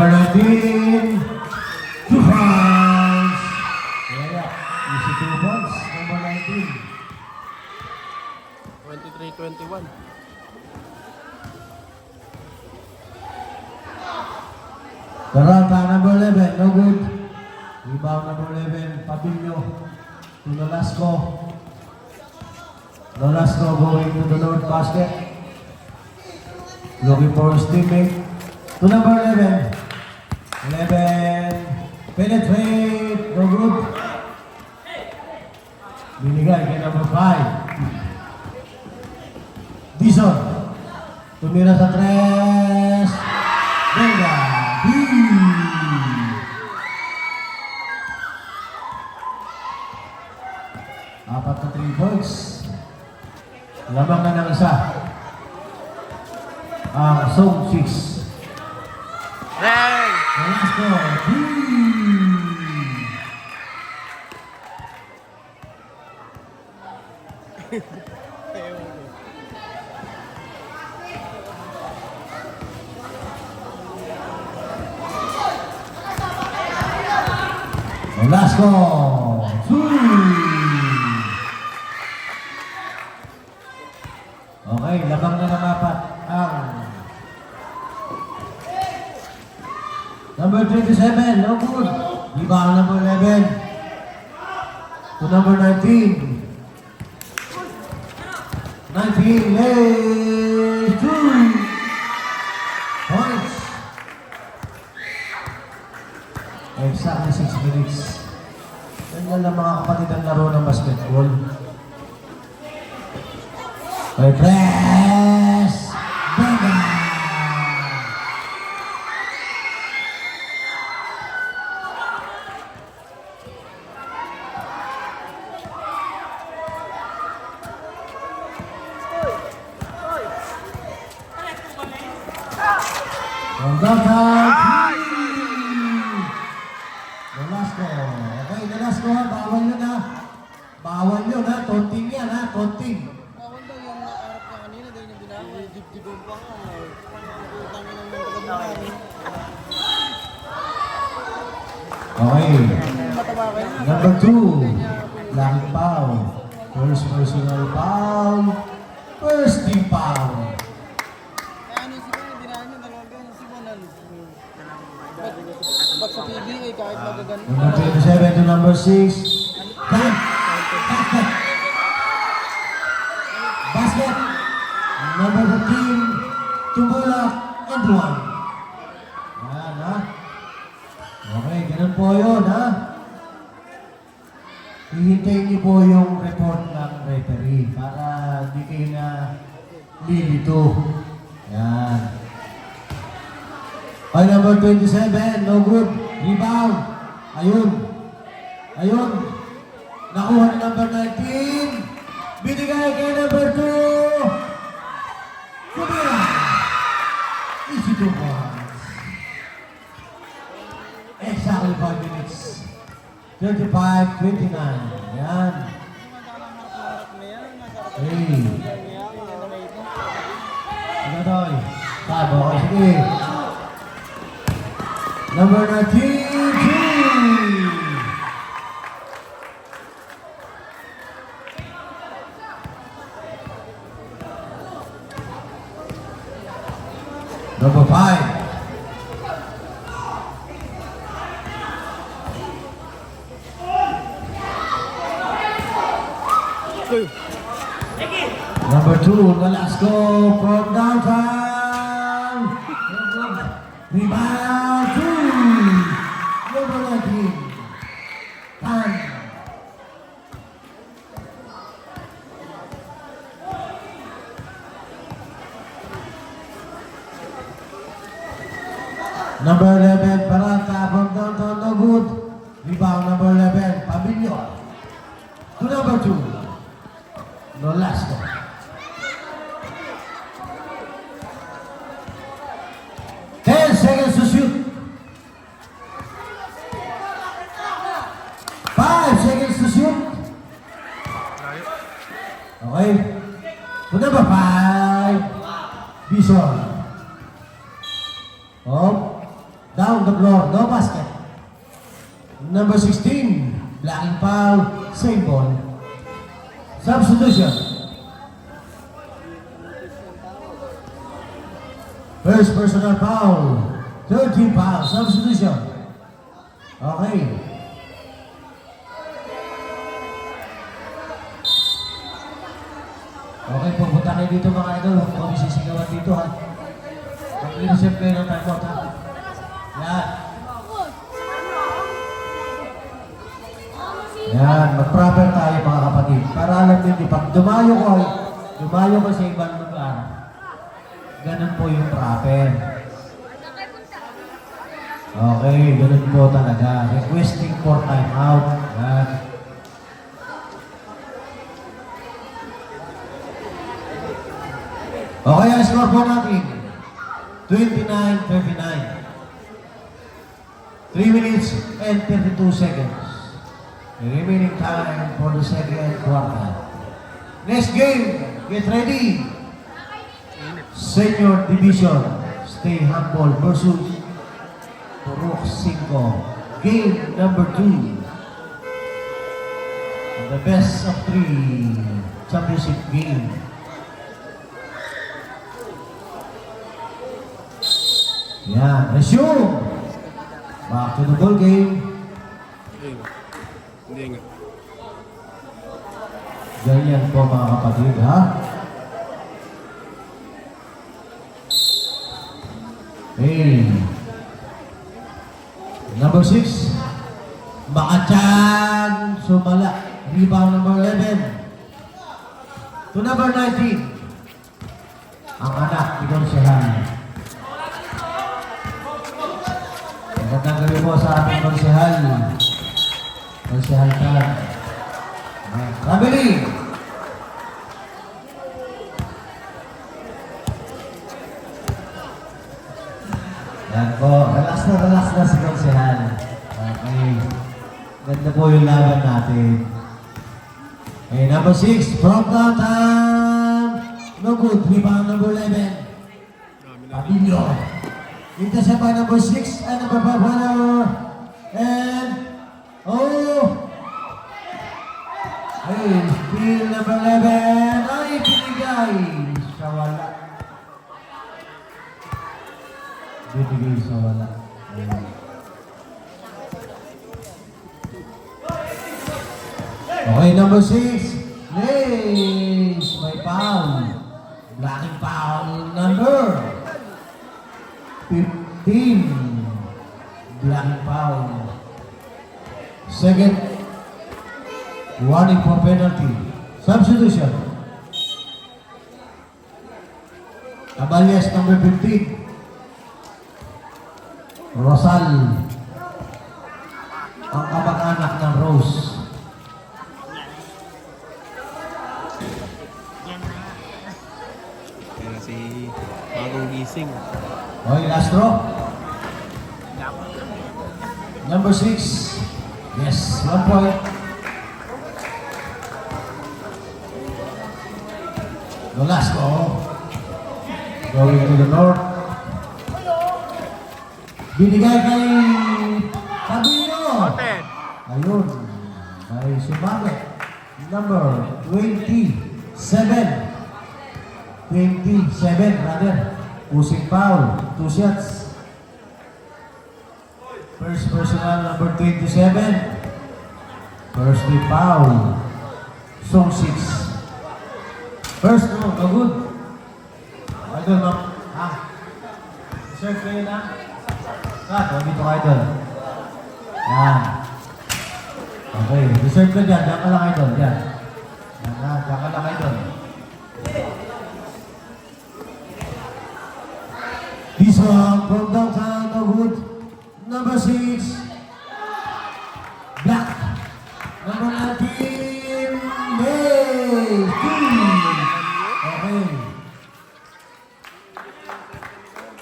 number 19, 2 points. Yeah, easy 2 points, number 19. 23-21. Garanta, number 11, no good. Rebound, number 11, Pabilo. To Nolasco. Nolasco going to the north basket. Looking for his teammate. To number 11. 11. Penetrate. No good. Binigay kay number 5. Dizon. Tumira sa 3. Venga. Apat na 3 points. Lamang na ng isa. Ang Zone 6. Hey! Nolasco. Nolasco. Okay, labang na ng apat ang number 27, no good. Iba ang number 11 to number 19. 19, lay 2 points. Exactly 6 minutes. Ganyan lang mga kapatid ang laro ng basketball. May press! Venga! Nolasco. Okay, Nolasco, bawal yun ha. Bawal yun ha. Tonting yan ha. Tonting. Bawal daw yung nakarap niya kanina, dahil yung binawal. Dibdibon pa nga. Utang na ng taga-buhay. Okay. Mataba kayo. Number 2. Langit foul. First personal foul. First team foul. Ano si Kaya, dinaan niya, dalawang beses si Bonan. Ba't sa PBA, kahit magaganto. Number 27 to number 6. Time. Basket. Number 15. Tumulak. And 1. Yan ha. Okay, ganun po yun ha. Hihintayin niyo po yung report ng referee para di kayo na lilito. Yan. Ay, number 27, no good. Rebound. Ayun. Ayun. Nakuha ni number 19. Binigay kay number 2. Kumira. Easy 2 points. Exactly 5 minutes. 35-29. Yan. Hey. Ano doy? Tabo. Sige. Number 19. Number 5. Number 2, Nolasco from downtown. Rebound 2. Number 19. Time. Number 11, Parata from downtown, no good. Rebound number 11, Pabilo. To number 2, Nolasco. Seconds to shoot. 5 seconds to shoot. Okay. To number 5, Bison. Up, down. number 16. Blocking foul. Same ball. Substitution. First personal foul. 13 foul. Substitution. Okay. Okay, pupunta kayo dito mga idol. Huwag kami sisigawan dito ha. Mag-reserve kayo ng timeout ha. Yan. Yan, mag-proper tayo mga kapatid. Para alam nyo, pag dumayo ko sa ibang lugar, ganun po yung proper. Okay, ganun po talaga. Requesting for timeout. Yan. Okay, ang score po natin. 29-39. 3 minutes and 32 seconds. The remaining time for the second quarter. Next game, get ready. Senior Division, Stay Humble versus Purok 5. Game number 2. The best of 3 championship game. Yan, resume. Back to the ball game. Hindi nga. Ganyan po mga kapatid, ha? Hey. Number 6. Makachan Sumala. Rebound number 11. To number 19. Ang anak ni Konsehan. Magandang gabi po sa ating Konsehal. Konsehal ka. Ramili. Yan po. Relax na si Konsehal. Okay. Ganda po yung laban natin. Okay, number 6. From downtown. No good. Rebound number 11. Pabilo. Intercept by number 6 and number 5 runner. And hey, steal number 11. Ay, binigay sa wala. Binigay sa wala. Okay, number 6. Lace. May foul. Blocking foul number 15. Blocking foul. Second, warning for penalty. Substitution. Caballes number 15. Rosal. Ang kamag-anak ng Rose. Kaya si bagong gising. Okay, last draw. Number 6. Yes, 1 point. The last draw. Going to the north. Binigay kay Pabilo. Oten. Ayun. Kay Sumagat. Number 27. 27, rather. Pusing foul. 2 shots. First personal, number 27. First day foul. Song 6. First, no good. Idol, ma'am. Ha? Serve kayo na. Kat, dito ka, idol. Yan. Okay, reserve ka dyan. Diyan ka lang, idol. Diyan. Yan na, diyan ka lang, idol. This one from downtown, no good. Number 6. Black. Number 19. May. Okay.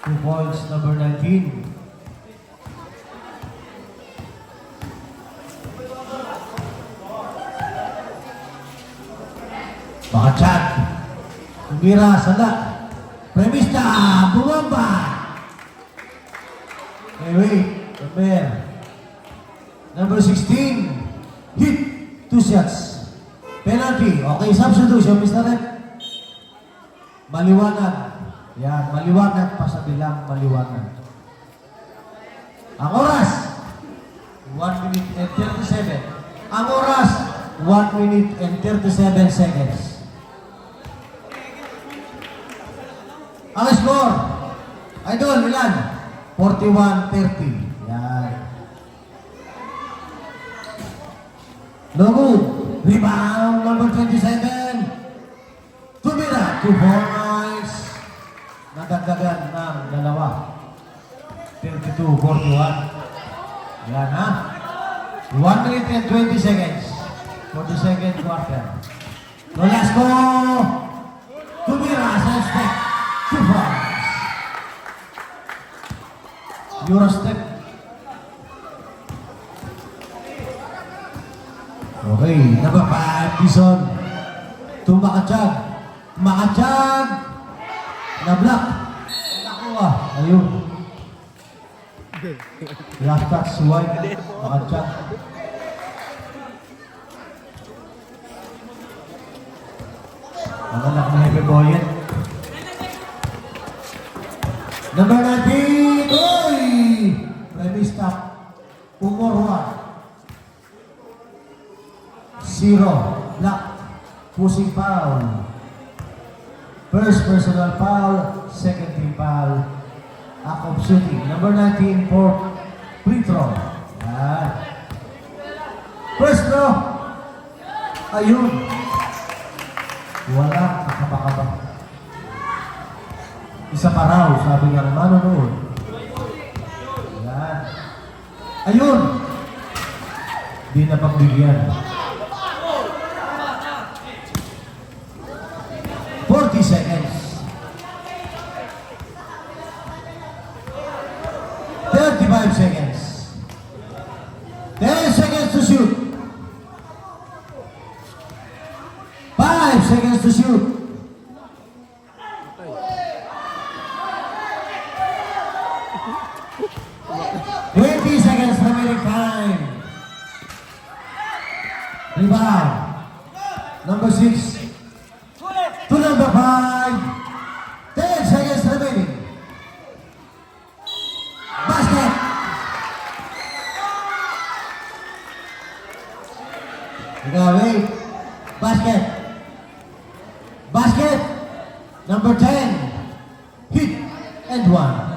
2 points, number 19. Makachat. Tumira, sala. Premista, bumamba. Okay, wait. Number. Number 16. Hit. 2 shots. Penalty. Okay, substitution, Mr. Rep. Maliwanag. Yan, maliwanag pa sa bilang maliwanag. Ang oras, 1 minute and 37. Ang oras, 1 minute and 37 seconds. Ang score, Idol, ilan? 41-30. Yan. No good. Rebound, number 27. Tumira, 2 points. Nadagdagan ng dalawa. 32-41. Yan ha. 1 minute and 20 seconds for the second quarter. Nolasco. Tumira sa step. 2 points. Eurostep. Okay, number 5, Bison. Tumakatsyag. Makatsyag. Na-block. Nakuha. Ayun. Last touch, White. Makatsyag. Ang anak na Heavy Boyen. Number 19. Oy! Premise stop. Umorwa. 0. Block. Pushing foul. First personal foul. Second team foul. Act of shooting. Number 19 for free throw. Yan. First throw. Ayun. Wala. Kakaba-kaba. Isa pa raw, sabi nga ng manonood. Yan. Ayun. Di na pagbigyan. 40 seconds. 35 seconds. 10 seconds to shoot. 5 seconds to shoot. 20 seconds remaining time. Rebound. Number 6. To number 5. 10 seconds remaining. Basket. Wait. Basket. Basket. Number 10. Hit and 1.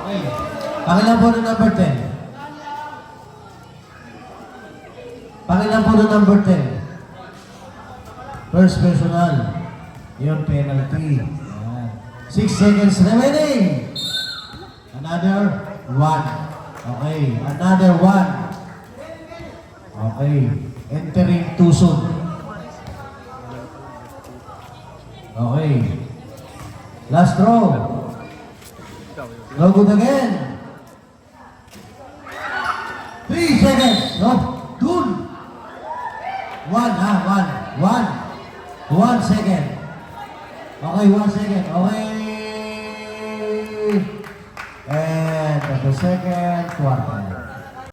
Okay. Pakilang po ng number 10. Pakilang po ng number 10. First personal. Yun, penalty. Yan. 6 seconds remaining. Another 1. Okay. Another 1. Okay. Entering too soon. Okay. Last throw. No good again. 3 seconds. No. Good. 1 second. Okay, 1 second. Okay. And the second quarter.